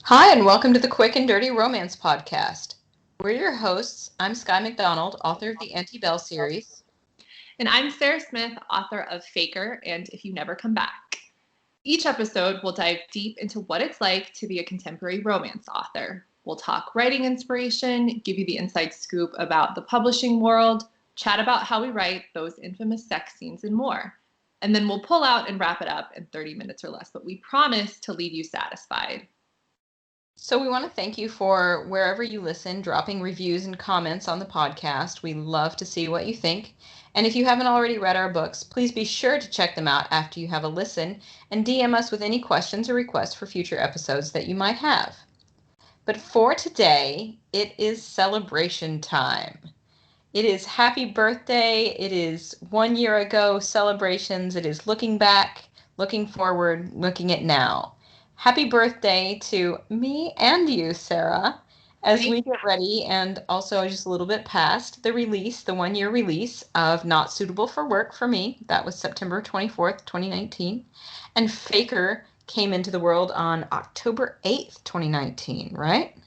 Hi, and welcome to the Quick and Dirty Romance Podcast. We're your hosts. I'm Skye McDonald, author of the Antebelle series. And I'm Sarah Smith, author of Faker and If You Never Come Back. Each episode, we'll dive deep into what it's like to be a contemporary romance author. We'll talk writing inspiration, give you the inside scoop about the publishing world, chat about how we write those infamous sex scenes, and more. And then we'll pull out and wrap it up in 30 minutes or less, but we promise to leave you satisfied. So we want to thank you for wherever you listen, dropping reviews and comments on the podcast. We love to see what you think. And if you haven't already read our books, please be sure to check them out after you have a listen and DM us with any questions or requests for future episodes that you might have. But for today, it is celebration time. It is happy birthday. It is 1 year ago celebrations. It is looking back, looking forward, looking at now. Happy birthday to me and you, Sarah, as we get ready and also just a little bit past the release, the 1 year release of Not Suitable for Work for me. That was September 24th, 2019. And Faker came into the world on October 8th, 2019, right?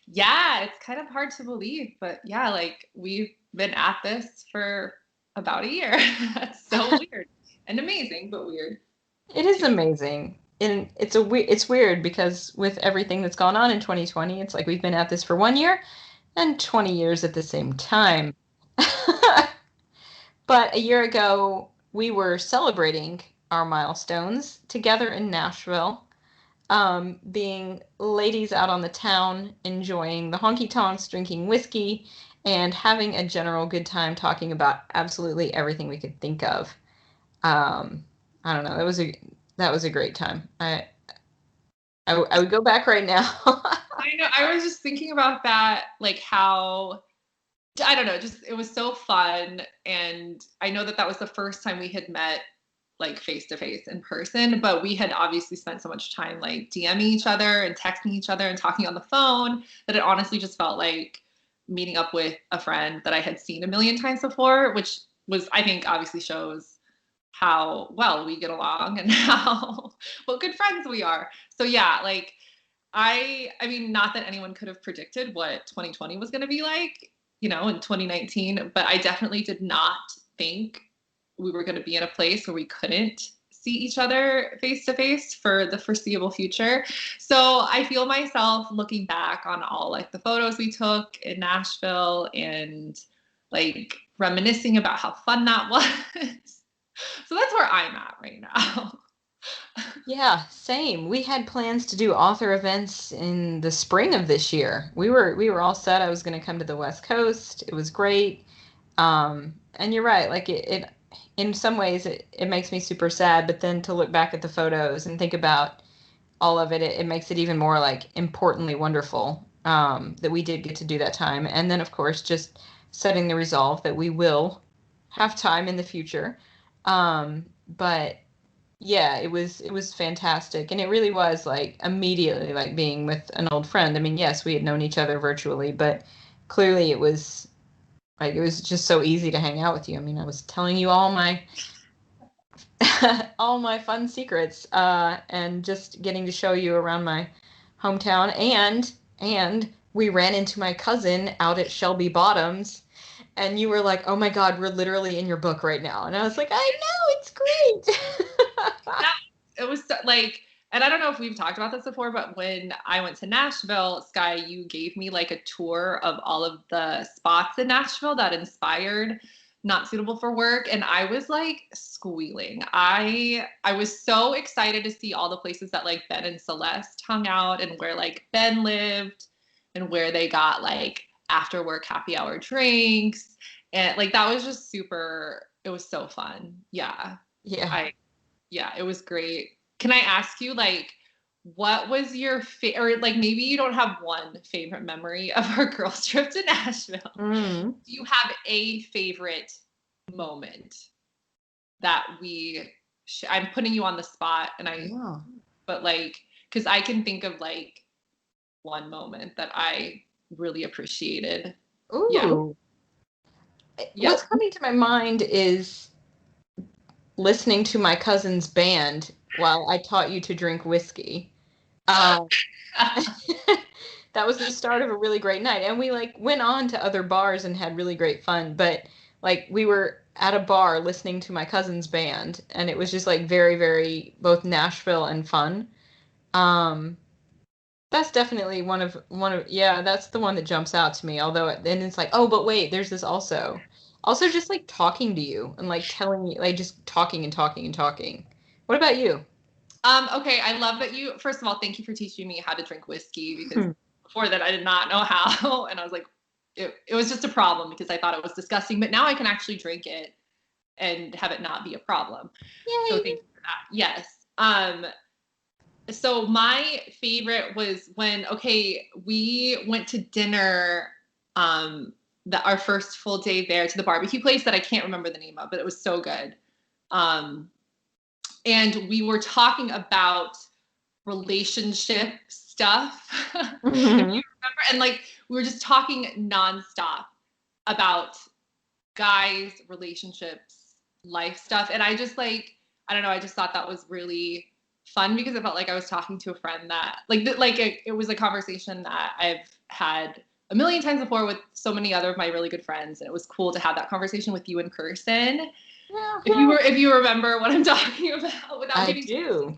Yeah, it's kind of hard to believe, but yeah, like we've been at this for about a year. That's so weird and amazing, but weird. It is amazing. And it's weird because with everything that's gone on in 2020, it's like we've been at this for 1 year and 20 years at the same time. But a year ago, we were celebrating our milestones together in Nashville, being ladies out on the town, enjoying the honky tonks, drinking whiskey, and having a general good time talking about absolutely everything we could think of. I don't know. That was a great time. I would go back right now. I know. I was just thinking about that, like how I don't know, just it was so fun, and I know that was the first time we had met like face to face in person, but we had obviously spent so much time like DMing each other and texting each other and talking on the phone that it honestly just felt like meeting up with a friend that I had seen a million times before, which was I think obviously shows how well we get along and how what good friends we are. So yeah, like I mean not that anyone could have predicted what 2020 was going to be like, in 2019, but I definitely did not think we were going to be in a place where we couldn't see each other face to face for the foreseeable future. So I feel myself looking back on all like the photos we took in Nashville and like reminiscing about how fun that was. So that's where I'm at right now. Yeah, same. We had plans to do author events in the spring of this year. We were all set. I was going to come to the West Coast. It was great. And you're right. Like it in some ways it makes me super sad, but then to look back at the photos and think about all of it, it makes it even more like importantly wonderful that we did get to do that time. And then of course just setting the resolve that we will have time in the future. But yeah, it was fantastic, and it really was like immediately like being with an old friend. I mean, yes, we had known each other virtually, but clearly it was just so easy to hang out with you. I mean, I was telling you all my all my fun secrets, and just getting to show you around my hometown, and we ran into my cousin out at Shelby Bottoms, and you were like, "Oh my God, we're literally in your book right now," and I was like, "I know, it's great." that it was like, and I don't know if we've talked about this before, but when I went to Nashville, Skye, you gave me like a tour of all of the spots in Nashville that inspired Not Suitable for Work, and I was like squealing. I was so excited to see all the places that like Ben and Celeste hung out and where like Ben lived and where they got like after work happy hour drinks, and like that was just super, it was so fun. Yeah. Yeah. Yeah, it was great. Can I ask you, like, what was your or like maybe you don't have one favorite memory of our girls' trip to Nashville? Mm. Do you have a favorite moment that I'm putting you on the spot, and Yeah. but like, because I can think of like one moment that I really appreciated. Yeah. Ooh. Yeah. What's coming to my mind is listening to my cousin's band while I taught you to drink whiskey. Um, that was the start of a really great night. And we like went on to other bars and had really great fun. But like we were at a bar listening to my cousin's band, and it was just like very, very both Nashville and fun. Um, that's definitely one of yeah, that's the one that jumps out to me. Although then it's like, oh, but wait, there's this also. Also just like talking to you and like telling you like just talking and talking and talking. What about you? Okay, I love that you, first of all, thank you for teaching me how to drink whiskey because before that I did not know how. And I was like, it was just a problem because I thought it was disgusting, but now I can actually drink it and have it not be a problem. Yay. So thank you for that. Yes. So my favorite was when, okay, we went to dinner, our first full day there to the barbecue place that I can't remember the name of, but it was so good. And we were talking about relationship stuff. If you remember, and like we were just talking nonstop about guys, relationships, life stuff. And I just like, I don't know, I just thought that was really fun because it felt like I was talking to a friend that it was a conversation that I've had a million times before with so many other of my really good friends. And it was cool to have that conversation with you in person. Yeah. If you remember what I'm talking about without I getting do.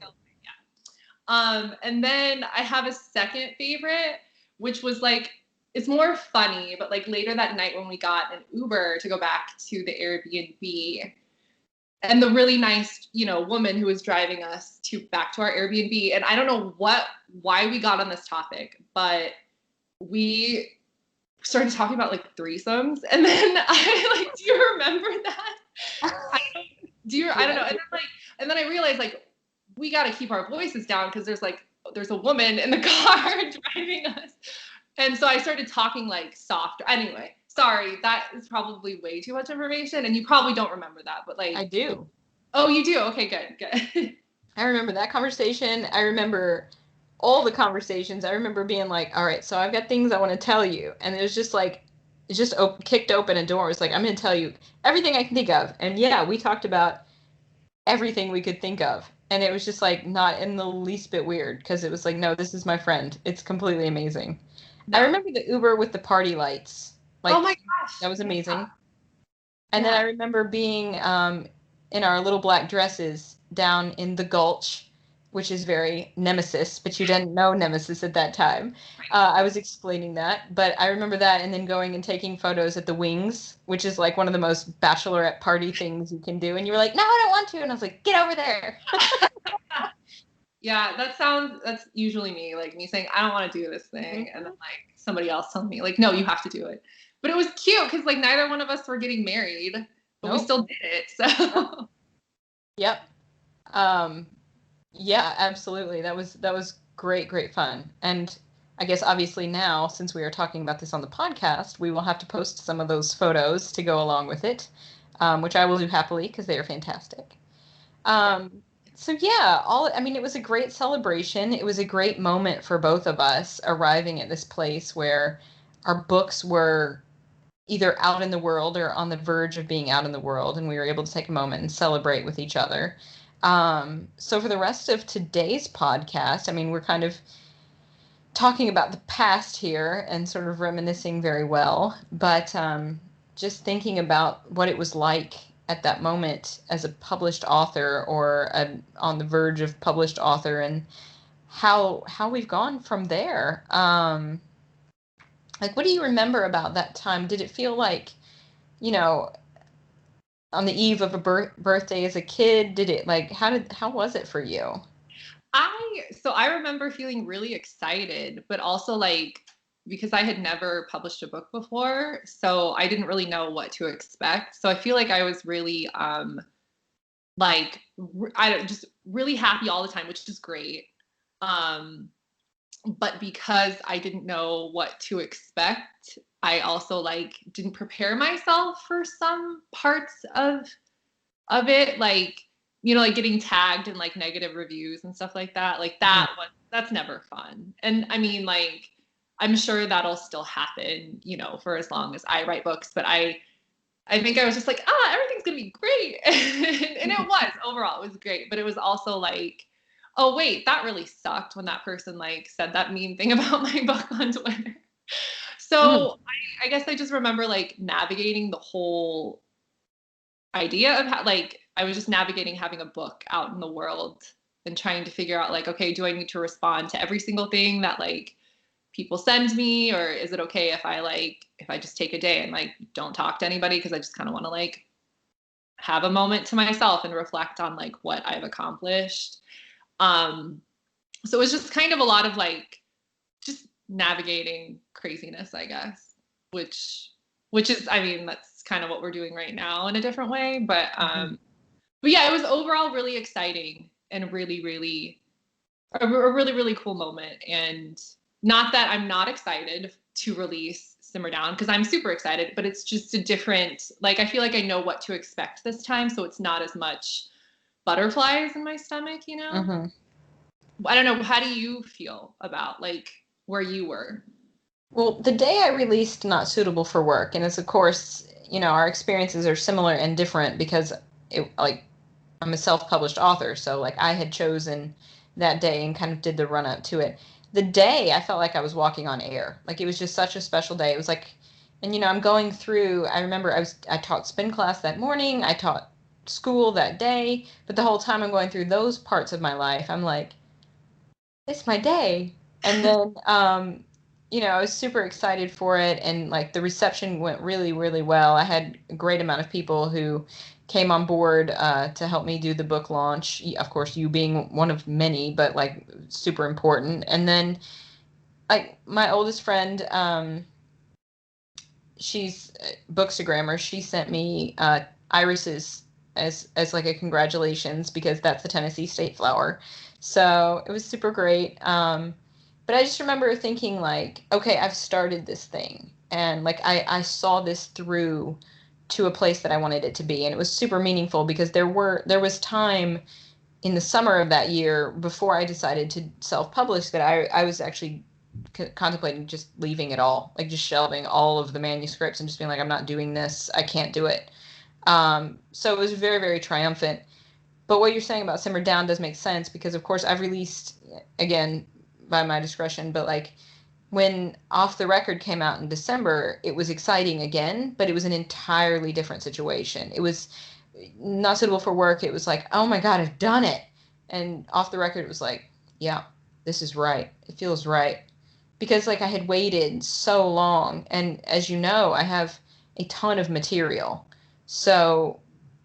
yeah. And then I have a second favorite, which was like, it's more funny, but like later that night when we got an Uber to go back to the Airbnb, and the really nice, woman who was driving us back to our Airbnb. And I don't know why we got on this topic, but we started talking about like threesomes. And then I like, do you remember that? I don't know. And then I realized like, we got to keep our voices down because there's a woman in the car driving us. And so I started talking like softer. Anyway, sorry, that is probably way too much information. And you probably don't remember that, but like. I do. Oh, you do? Okay, good. I remember that conversation. I remember all the conversations. I remember being like, all right, so I've got things I want to tell you. And it was just like, it just kicked open a door. It was like, I'm going to tell you everything I can think of. And yeah, we talked about everything we could think of. And it was just like not in the least bit weird because it was like, no, this is my friend. It's completely amazing. No. I remember the Uber with the party lights. Like, oh my gosh. That was amazing. Yeah. And then I remember being in our little black dresses down in the Gulch, which is very Nemesis, but you didn't know Nemesis at that time. I was explaining that, but I remember that, and then going and taking photos at the Wings, which is like one of the most bachelorette party things you can do. And you were like, no, I don't want to. And I was like, get over there. Yeah, that's usually me, like me saying, I don't want to do this thing. And then like somebody else telling me like, no, you have to do it. But it was cute because like neither one of us were getting married, but we still did it. So. Yep. Yeah, absolutely. That was great fun. And I guess obviously now, since we are talking about this on the podcast, we will have to post some of those photos to go along with it, which I will do happily because they are fantastic. So yeah, it was a great celebration. It was a great moment for both of us arriving at this place where our books were either out in the world or on the verge of being out in the world, and we were able to take a moment and celebrate with each other. So for the rest of today's podcast, we're kind of talking about the past here and sort of reminiscing very well, but just thinking about what it was like at that moment as a published author or on the verge of published author, and how we've gone from there. Like, what do you remember about that time? Did it feel like, on the eve of a birthday as a kid? Did it like, how was it for you? I remember feeling really excited, but also like, because I had never published a book before, so I didn't really know what to expect. So I feel like I was really, just really happy all the time, which is great. But because I didn't know what to expect, I also like didn't prepare myself for some parts of it, like, like getting tagged in like negative reviews and stuff like that. Like that's never fun. And like, I'm sure that'll still happen, for as long as I write books, but I think I was just like, everything's gonna be great. And it was, overall, it was great. But it was also like, oh wait, that really sucked when that person like said that mean thing about my book on Twitter. Mhm. So I guess I just remember like navigating the whole idea of how, like, I was just navigating having a book out in the world and trying to figure out like, okay, do I need to respond to every single thing that like people send me, or is it okay if I just take a day and like don't talk to anybody because I just kind of want to like have a moment to myself and reflect on like what I've accomplished. Um, so it was just kind of a lot of like just navigating craziness, I guess, which which is, I mean, that's kind of what we're doing right now in a different way. Mhm. But yeah, it was overall really exciting and really, really a really, really cool moment. And not that I'm not excited to release Simmer Down, because I'm super excited, but it's just a different, like, I feel like I know what to expect this time. So it's not as much butterflies in my stomach, you know? Mhm. I don't know. How do you feel about like where you were? Well, the day I released Not Suitable for Work, and it's of course, our experiences are similar and different because like I'm a self-published author, so like I had chosen that day and kind of did the run up to it. The day I felt like I was walking on air. Like it was just such a special day. It was like, and I'm going through, I remember I taught spin class that morning, I taught school that day, but the whole time I'm going through those parts of my life, I'm like, it's my day. And then, I was super excited for it, and like the reception went really, really well. I had a great amount of people who came on board to help me do the book launch. Of course, you being one of many, but like super important. And then, like my oldest friend, she's Bookstagrammer. She sent me irises as like a congratulations because that's the Tennessee state flower. So it was super great. But I just remember thinking like, okay, I've started this thing, and like I saw this through to a place that I wanted it to be, and it was super meaningful because there was time in the summer of that year before I decided to self-publish that I was actually contemplating just leaving it all, like just shelving all of the manuscripts and just being like, I'm not doing this. I can't do it. So it was very, very triumphant. But what you're saying about Simmer Down does make sense because, of course, I've released, again, by my discretion, but like when Off the Record came out in December, it was exciting again, but it was an entirely different situation. It was Not Suitable for Work. It was like, oh my God, I've done it. And Off the Record, it was like, yeah, this is right. It feels right. Because like I had waited so long, and as you know, I have a ton of material. So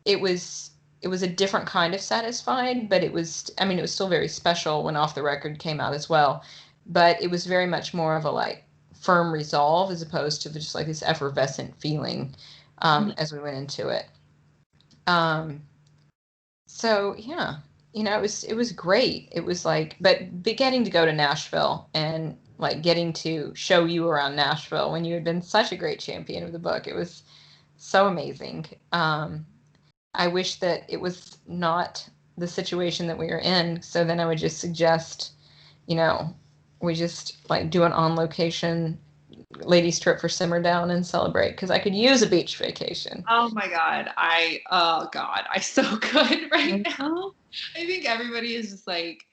it was it was a different kind of satisfied, but it was still very special when Off the Record came out as well. But it was very much more of a like firm resolve as opposed to just like this effervescent feeling as we went into it. Um, so yeah, it was great. It was like, but getting to go to Nashville and like getting to show you around Nashville when you had been such a great champion of the book, it was so amazing. I wish that it was not the situation that we are in. So then I would just suggest, you know, we just like do an on location ladies trip for Simmer Down and celebrate because I could use a beach vacation. Oh my God. Oh God, I so could right Mhm. now. I think everybody is just like,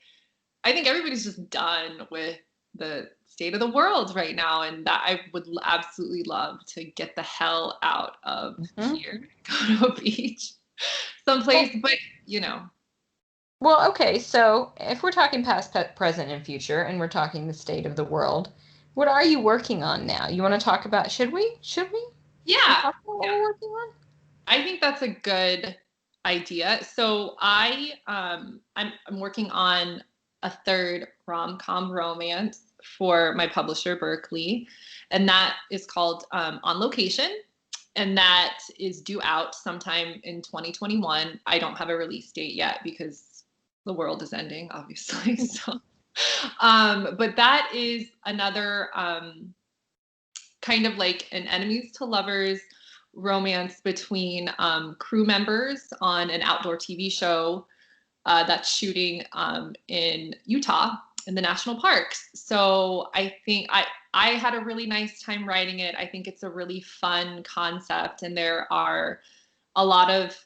I think everybody's just done with the state of the world right now. And that I would absolutely love to get the hell out of Mhm. here, go to a beach someplace, but you know, Well, okay, so if we're talking past, present, and future, and we're talking the state of the world, what are you working on now? You want to talk about, should we? Should we? Should we yeah, talk about what yeah, we're working on? I think that's a good idea. So I'm working on a third rom-com romance for my publisher Berkeley, and that is called On Location, and that is due out sometime in 2021. I don't have a release date yet because the world is ending, obviously. So, but that is another kind of like an enemies to lovers romance between crew members on an outdoor TV show that's shooting in Utah in the national parks. So I think I had a really nice time writing it. I think it's a really fun concept, and there are a lot of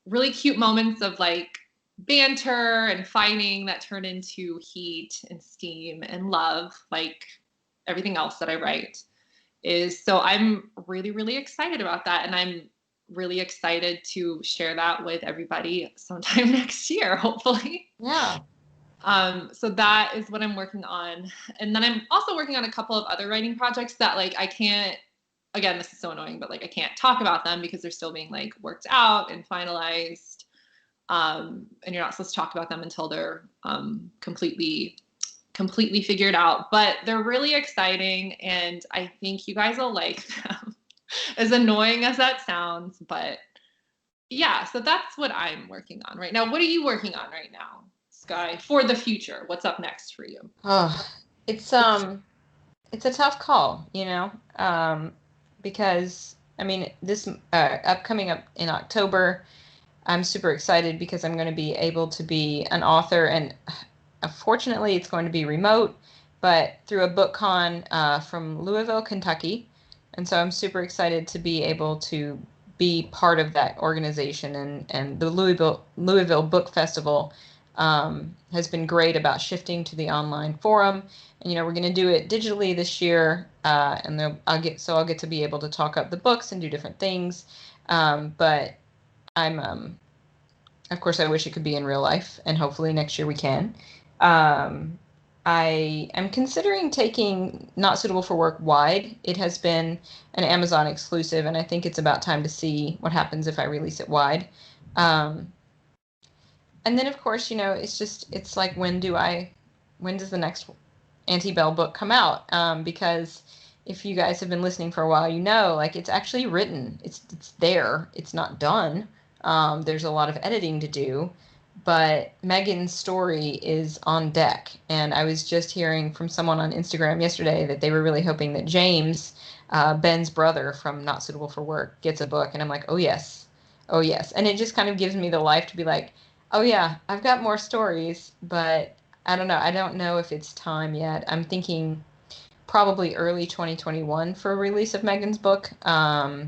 really cute moments of like banter and fighting that turn into heat and steam and love, like everything else that I write is. So I'm really, really excited about that. And I'm really excited to share that with everybody sometime next year, hopefully. Yeah. So that is what I'm working on. And then I'm also working on a couple of other writing projects that like I can't, again, this is so annoying, but like I can't talk about them because they're still being like worked out and finalized. And you're not supposed to talk about them until they're completely figured out. But they're really exciting, and I think you guys will like them. As annoying as that sounds, but yeah, so that's what I'm working on right now. What are you working on right now, Skye, for the future? What's up next for you? Oh, it's a tough call, because I mean this upcoming up in October, I'm super excited because I'm going to be able to be an author, and fortunately it's going to be remote, but through a book con from Louisville, Kentucky, and so I'm super excited to be able to be part of that organization, and the Louisville Book Festival has been great about shifting to the online forum. And we're going to do it digitally this year, and I'll get to be able to talk up the books and do different things. But I'm of course I wish it could be in real life, and hopefully next year we can. Um, I am considering taking Not Suitable for Work wide. It has been an Amazon exclusive, and I think it's about time to see what happens if I release it wide. Um, and then, of course, it's like, when does the next Auntie Bell book come out? Because if you guys have been listening for a while, like, it's actually written. It's there. It's not done. There's a lot of editing to do, but Megan's story is on deck. And I was just hearing from someone on Instagram yesterday that they were really hoping that James, Ben's brother from Not Suitable for Work, gets a book. And I'm like, oh yes, oh yes. And it just kind of gives me the life to be like, oh yeah, I've got more stories, but I don't know. I don't know if it's time yet. I'm thinking probably early 2021 for release of Megan's book. I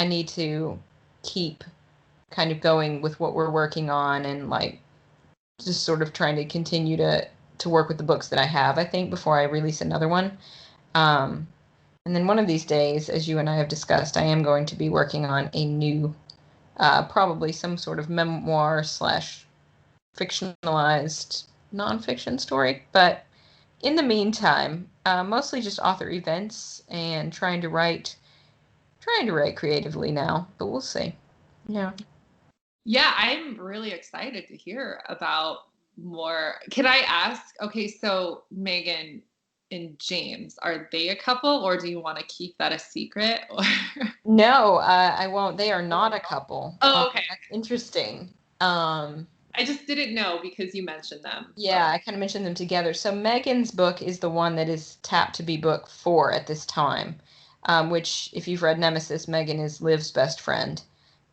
need to keep kind of going with what we're working on, and like just sort of trying to continue to work with the books that I have, I think, before I release another one. And then one of these days, as you and I have discussed, I am going to be working on a new, probably some sort of memoir slash fictionalized nonfiction story. But in the meantime, mostly just author events and trying to write creatively now, but we'll see. Yeah. Yeah, I'm really excited to hear about more. Can I ask? Okay, so Megan and James, are they a couple, or do you want to keep that a secret? Or No, I won't. They are not a couple. oh, okay. That's interesting. I just didn't know because you mentioned them. Yeah, I kind of mentioned them together. So Megan's book is the one that is tapped to be book 4 at this time, which, if you've read Nemesis, Megan is Liv's best friend.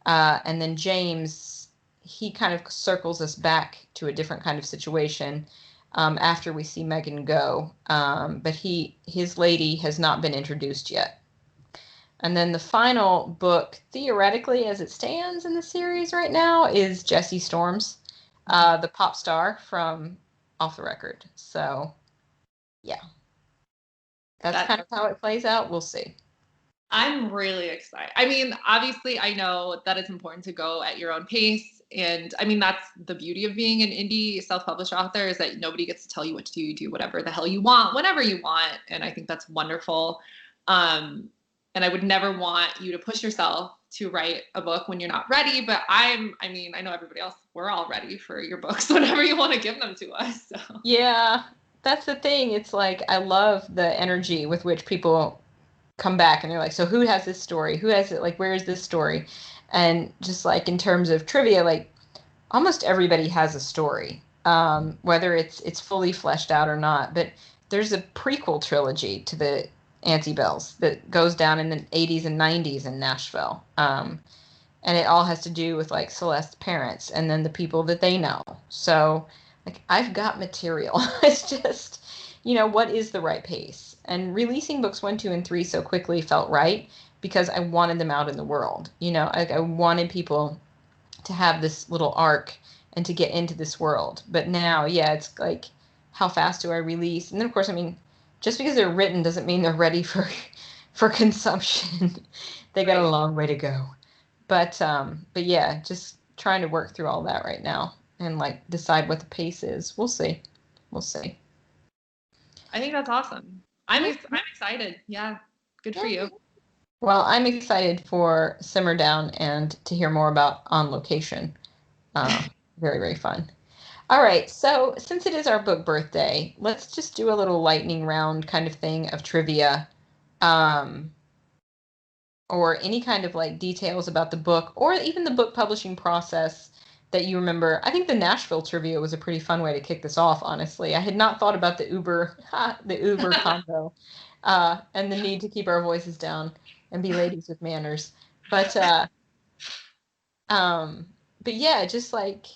And then James, he kind of circles us back to a different kind of situation after we see Megan go. But his lady has not been introduced yet. And then the final book, theoretically, as it stands in the series right now, is Jessie Storms, the pop star from Off the Record. So, yeah, that's kind of how it plays out. We'll see. I'm really excited. I mean, obviously, I know that it's important to go at your own pace. And I mean, that's the beauty of being an indie self-published author, is that nobody gets to tell you what to do. You do whatever the hell you want, whenever you want. And I think that's wonderful. And I would never want you to push yourself to write a book when you're not ready. But I mean, I know everybody else, we're all ready for your books whenever you want to give them to us. So. Yeah, that's the thing. It's like, I love the energy with which people come back and they're like, so who has this story? Who has it? Like, where is this story? And just like in terms of trivia, like almost everybody has a story, whether it's fully fleshed out or not. But there's a prequel trilogy to the Auntie Bells that goes down in the 80s and 90s in Nashville. And it all has to do with like Celeste's parents and then the people that they know. So like, I've got material. It's just, what is the right pace? And releasing books 1, 2, and 3 so quickly felt right because I wanted them out in the world. I wanted people to have this little arc and to get into this world. But now, yeah, it's like, how fast do I release? And then, of course, I mean, just because they're written doesn't mean they're ready for consumption. They got a Right. long way to go. But yeah, just trying to work through all that right now and like decide what the pace is. We'll see. We'll see. I think that's awesome. I'm excited. Yeah. Good for you. Well, I'm excited for Simmer Down and to hear more about On Location. Uh, very, very fun. All right, so since it is our book birthday, let's just do a little lightning round kind of thing of trivia, um, or any kind of like details about the book, or even the book publishing process that you remember. I think the Nashville trivia was a pretty fun way to kick this off, honestly. I had not thought about the Uber combo, and the need to keep our voices down and be ladies with manners. But um, but yeah, just like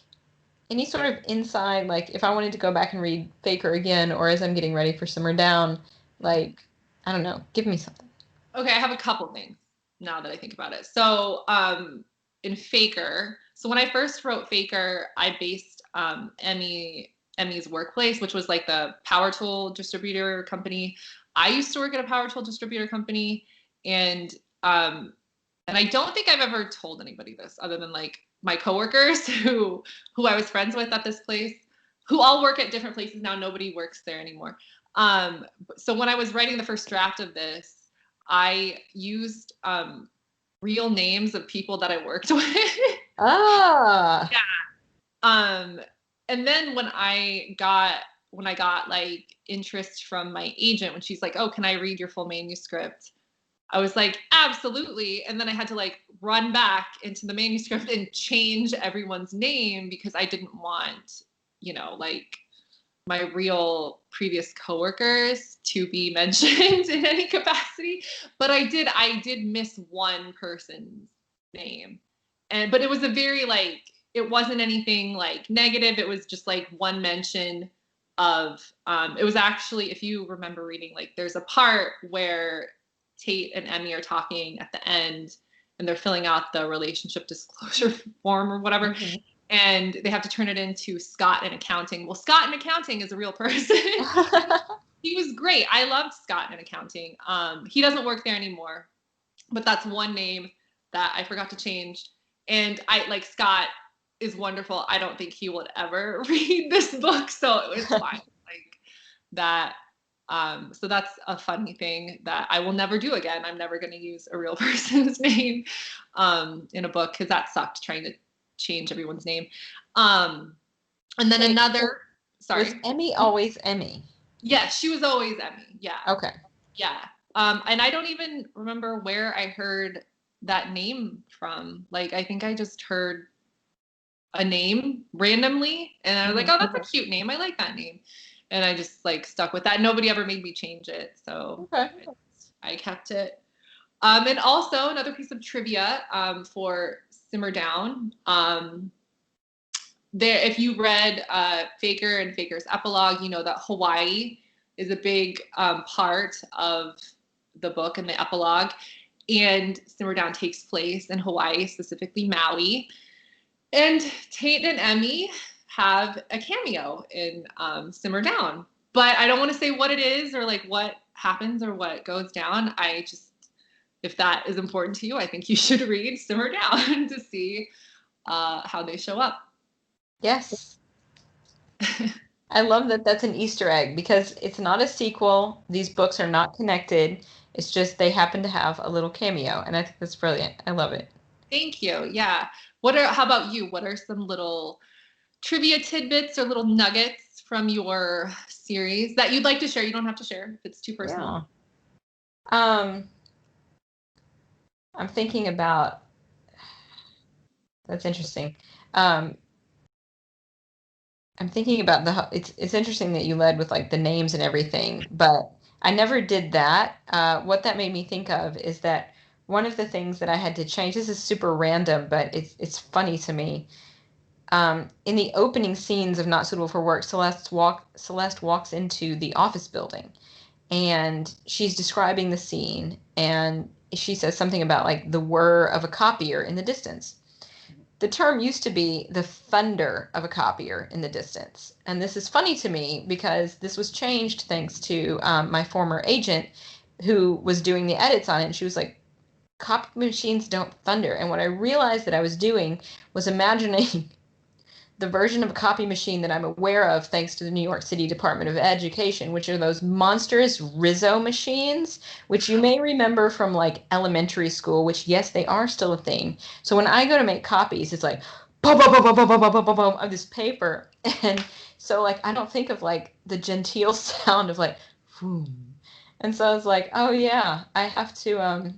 any sort of inside, like if I wanted to go back and read Faker again, or as I'm getting ready for Simmer Down, like, I don't know, give me something. Okay, I have a couple things now that I think about it. So, in Faker, so when I first wrote Faker, I based Emmy's workplace, which was like the power tool distributor company. I used to work at a power tool distributor company, and um, and I don't think I've ever told anybody this other than like my coworkers who I was friends with at this place, who all work at different places now. Nobody works there anymore. So when I was writing the first draft of this, I used real names of people that I worked with. Ah, Yeah. Um, and then when I got like interest from my agent when she's like, "Oh, can I read your full manuscript?" I was like, "Absolutely." And then I had to like run back into the manuscript and change everyone's name because I didn't want, like my real previous coworkers to be mentioned in any capacity. But I did miss one person's name. But it was a very like, it wasn't anything like negative. It was just like one mention of, it was actually, if you remember reading, like there's a part where Tate and Emmy are talking at the end and they're filling out the relationship disclosure form or whatever. Mm-hmm. And they have to turn it into Scott in accounting. Well, Scott in accounting is a real person. He was great. I loved Scott in accounting. He doesn't work there anymore, but that's one name that I forgot to change. And I like Scott is wonderful. I don't think he would ever read this book, so it was fine. Like that. So that's a funny thing that I will never do again. I'm never going to use a real person's name in a book because that sucked trying to change everyone's name. And then sorry. Was Emmy always Emmy? Yeah, she was always Emmy. Yeah. Okay. Yeah. And I don't even remember where I heard that name from. Like, I think I just heard a name randomly and I was like, oh, that's a cute name. I like that name. And I just like stuck with that. Nobody ever made me change it. So I kept it. And also another piece of trivia for Simmer Down. If you read Faker and Faker's epilogue, you know that Hawaii is a big part of the book and the epilogue. And Simmer Down takes place in Hawaii, specifically Maui. And Tate and Emmy have a cameo in Simmer Down. But I don't want to say what it is or like what happens or what goes down. If that is important to you, I think you should read Simmer Down to see how they show up. Yes. I love that that's an Easter egg because it's not a sequel. These books are not connected. It's just they happen to have a little cameo, and I think that's brilliant. I love it. Thank you. Yeah. How about you? What are some little trivia tidbits or little nuggets from your series that you'd like to share? You don't have to share if it's too personal. Yeah. I'm thinking about, that's interesting. I'm thinking about it's interesting that you led with like the names and everything, but I never did that. What that made me think of is that one of the things that I had to change, this is super random, but it's funny to me. In the opening scenes of Not Suitable for Work, Celeste walks into the office building and she's describing the scene and she says something about like the whir of a copier in the distance. the term used to be the thunder of a copier in the distance. And this is funny to me because this was changed thanks to my former agent who was doing the edits on it. And she was like, copy machines don't thunder. And what I realized that I was doing was imagining the version of a copy machine that I'm aware of thanks to the New York City Department of Education, which are those monstrous Rizzo machines, which you may remember from like elementary school, which yes, they are still a thing. So when I go to make copies, it's like boom, boom, boom, boom, boom, boom, boom, boom, boom, of this paper. And so like I don't think of like the genteel sound of like boom. And so I was like, oh yeah, I have to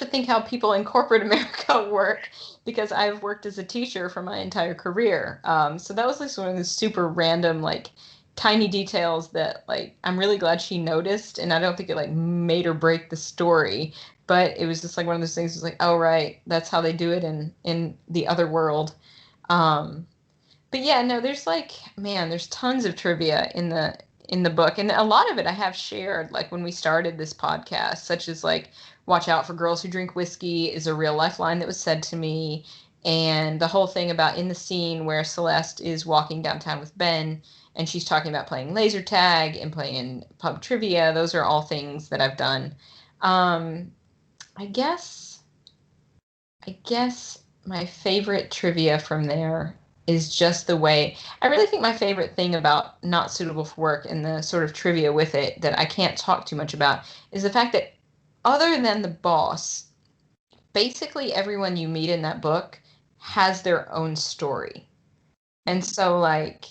think how people in corporate America work because I've worked as a teacher for my entire career. So that was like one of the super random, like tiny details that like I'm really glad she noticed, and I don't think it like made or break the story, but it was just like one of those things. It's like, oh right, that's how they do it in the other world. Um, but yeah, no, there's like, man, there's tons of trivia in the book, and a lot of it I have shared like when we started this podcast, such as like watch out for girls who drink whiskey is a real lifeline that was said to me, and the whole thing about in the scene where Celeste is walking downtown with Ben and she's talking about playing laser tag and playing pub trivia, those are all things that I've done. um I guess I guess my favorite trivia from there is just the way. I really think my favorite thing about Not Suitable for Work and the sort of trivia with it that I can't talk too much about is the fact that other than the boss, basically everyone you meet in that book has their own story. And so like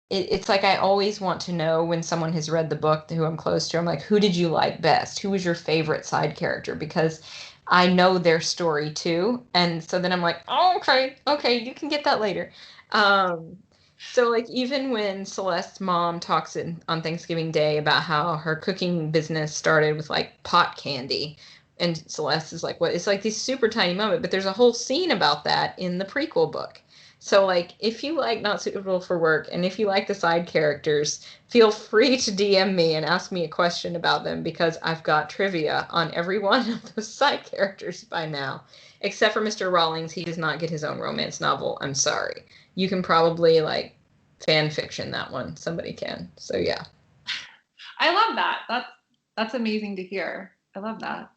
it's like I always want to know when someone has read the book who I'm close to. I'm like, who did you like best? Who was your favorite side character? Because I know their story too. And so then I'm like, oh, okay, you can get that later. Um, so like even when Celeste's mom talks on Thanksgiving Day about how her cooking business started with like pot candy, and Celeste is like, what? It's like this super tiny moment, but there's a whole scene about that in the prequel book. So, like, if you like Not Suitable for Work and if you like the side characters, feel free to DM me and ask me a question about them because I've got trivia on every one of those side characters by now. Except for Mr. Rawlings, he does not get his own romance novel. I'm sorry. You can probably, like, fan fiction that one. Somebody can. So, yeah. I love that. That's amazing to hear. I love that.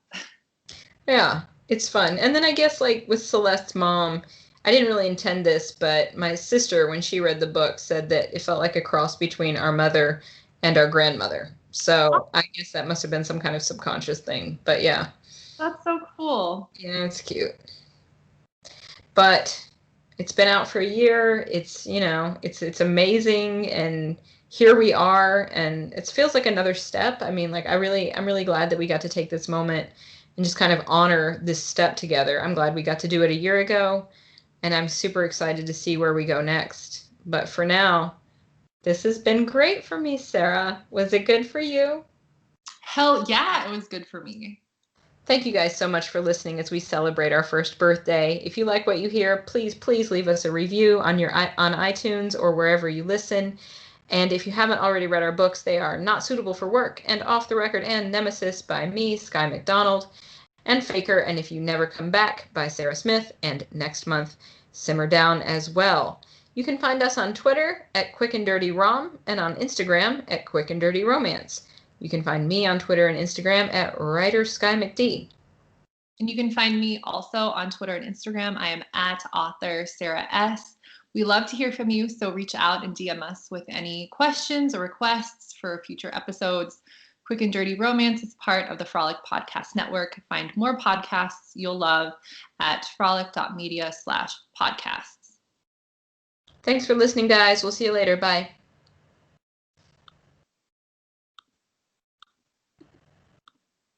Yeah, it's fun. And then I guess, like, with Celeste's mom, I didn't really intend this, but my sister, when she read the book, said that it felt like a cross between our mother and our grandmother. So I guess that must have been some kind of subconscious thing. But yeah. That's so cool. Yeah, it's cute. But it's been out for a year. It's, it's amazing, and here we are, and it feels like another step. I mean, like I'm really glad that we got to take this moment and just kind of honor this step together. I'm glad we got to do it a year ago. And I'm super excited to see where we go next. But for now, this has been great for me, Sarah. Was it good for you? Hell yeah, it was good for me. Thank you guys so much for listening as we celebrate our first birthday. If you like what you hear, please leave us a review on iTunes or wherever you listen. And if you haven't already read our books, they are Not Suitable for Work and Off the Record and Nemesis by me, Skye McDonald, and Faker and If You Never Come Back by Sarah Smith, and next month, Simmer Down as well. You can find us on Twitter at Quick and Dirty Rom and on Instagram at Quick and Dirty Romance. You can find me on Twitter and Instagram at writer Skye McD. And you can find me also on Twitter and Instagram. I am at author Sarah S. We love to hear from you, so reach out and DM us with any questions or requests for future episodes. Quick and Dirty Romance is part of the Frolic Podcast Network. Find more podcasts you'll love at frolic.media/podcasts. Thanks for listening, guys. We'll see you later. Bye.